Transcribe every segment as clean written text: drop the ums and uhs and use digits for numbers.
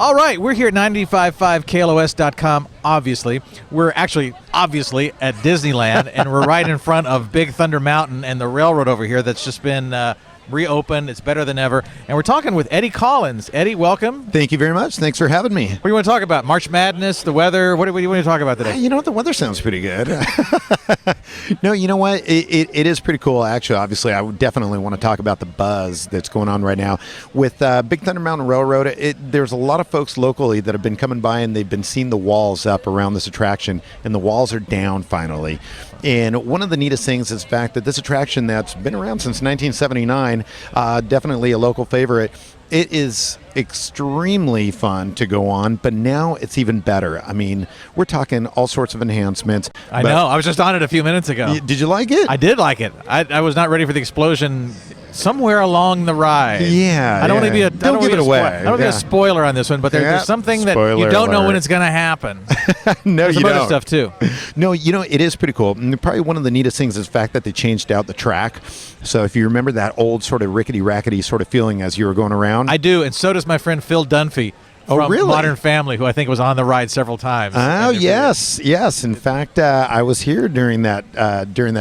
All right, we're here at 95.5 KLOS.com, obviously. We're actually, obviously, at Disneyland, and we're right in front of Big Thunder Mountain and the railroad over here that's just been reopened. It's better than ever. And we're talking with Eddy Collins. Eddy, welcome. Thank you very much. Thanks for having me. What do you want to talk about? March Madness, the weather? What do you want to talk about today? You know what? The weather sounds pretty good. No, you know what? It is pretty cool, actually. Obviously, I would definitely want to talk about the buzz that's going on right now. With Big Thunder Mountain Railroad, there's a lot of folks locally that have been coming by and they've been seeing the walls up around this attraction, and the walls are down finally. And one of the neatest things is the fact that this attraction that's been around since 1979, definitely a local favorite, it is extremely fun to go on, but now it's even better. I mean, we're talking all sorts of enhancements. I know. I was just on it a few minutes ago. Did you like it? I did like it. I was not ready for the explosion somewhere along the ride. Yeah. I don't want to be a Don't give it away. I don't want to be a spoiler on this one, but there's something that you don't know when it's going to happen. No, there's you some don't. other stuff too. No, you know, it is pretty cool. And probably one of the neatest things is the fact that they changed out the track. So if you remember that old sort of rickety-rackety sort of feeling as you were going around. I do, and so does my friend Phil Dunphy. From really? Modern Family, who I think was on the ride several times. Oh, yes. In fact, I was here during that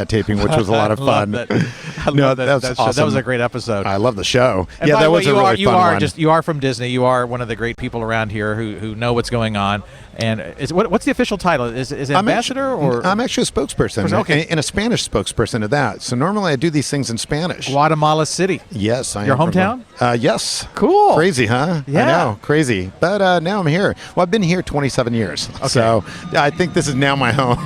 taping, which was a lot of fun. That was awesome. That was a great episode. I love the show. And yeah, that was a really fun one. You are from Disney. You are one of the great people around here who know what's going on. And what's the official title? Is it ambassador or? I'm actually a spokesperson. Okay. And a Spanish spokesperson of that. So normally I do these things in Spanish. Guatemala City. Yes, I am. Your hometown? Yes. Cool. Crazy, huh? Yeah. I know, crazy. But now I'm here. Well, I've been here 27 years. Okay. So I think this is now my home.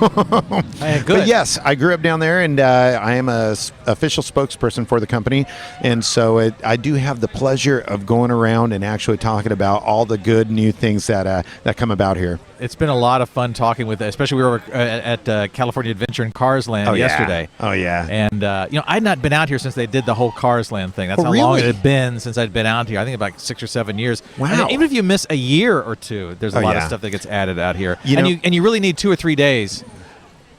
Good. But yes, I grew up down there, and I am a official spokesperson for the company. And so I do have the pleasure of going around and actually talking about all the good new things that come about here. It's been a lot of fun talking with, especially we were at California Adventure in Cars Land yesterday. Oh, yeah. And, I'd not been out here since they did the whole Cars Land thing. That's how really? long it had been since I'd been out here. I think about 6 or 7 years. Wow. And even if you miss a year or two, there's a lot of stuff that gets added out here. And you really need 2 or 3 days.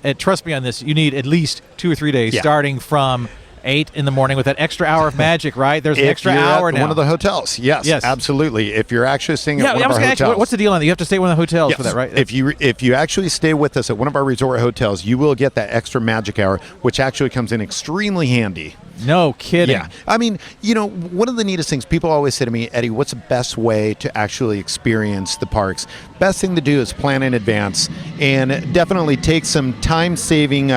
And trust me on this, you need at least 2 or 3 days starting from 8 in the morning with that extra hour of magic, right? There's an extra hour now. One of the hotels, yes, absolutely. If you're actually staying at one of our hotels, what's the deal on that? You have to stay at one of the hotels for that, right? If you actually stay with us at one of our resort hotels, you will get that extra magic hour, which actually comes in extremely handy. No kidding. Yeah. I mean, one of the neatest things, people always say to me, Eddy, what's the best way to actually experience the parks? Best thing to do is plan in advance and definitely take some time-saving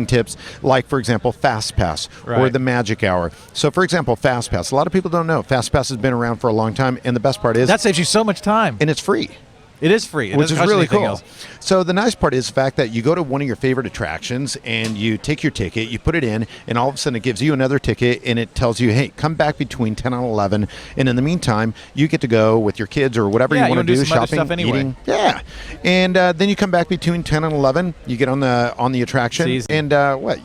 tips, like, for example, Fast Pass or the Magic Hour. So, for example, Fast Pass. A lot of people don't know. Fast Pass has been around for a long time, and the best part is... That saves you so much time. And it's free. It is free. Which is really cool. So the nice part is the fact that you go to one of your favorite attractions and you take your ticket, you put it in, and all of a sudden it gives you another ticket and it tells you, hey, come back between 10 and 11. And in the meantime, you get to go with your kids or whatever you want to do, shopping, eating. Yeah. And then you come back between 10 and 11. You get on the attraction. And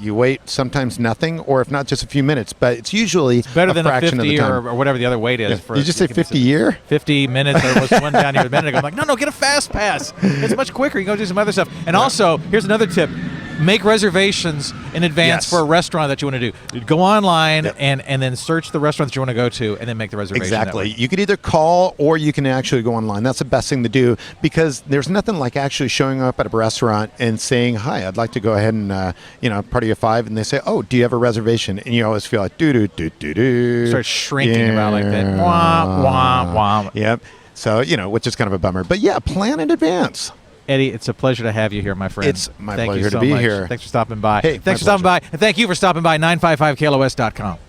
you wait sometimes nothing, or if not, just a few minutes. But it's usually better than a 50 or whatever the other wait is. Did you just say 50 year? 50 minutes. There was one down here a minute ago. I'm like, no, get a Fast Pass. It's much quicker. You can go do some other stuff. And also, here's another tip. Make reservations in advance for a restaurant that you want to do. Go online and then search the restaurant that you want to go to and then make the reservation. Exactly. You could either call or you can actually go online. That's the best thing to do, because there's nothing like actually showing up at a restaurant and saying, hi, I'd like to go ahead and, party of 5. And they say, oh, do you have a reservation? And you always feel like, do-do-do-do-do. Start shrinking around like that. Wah, wah, wah. Yep. So, which is kind of a bummer. But yeah, plan in advance. Eddy, it's a pleasure to have you here, my friend. It's my pleasure to be here. Thanks for stopping by. Hey, thanks for stopping by. And thank you for stopping by 955KLOS.com.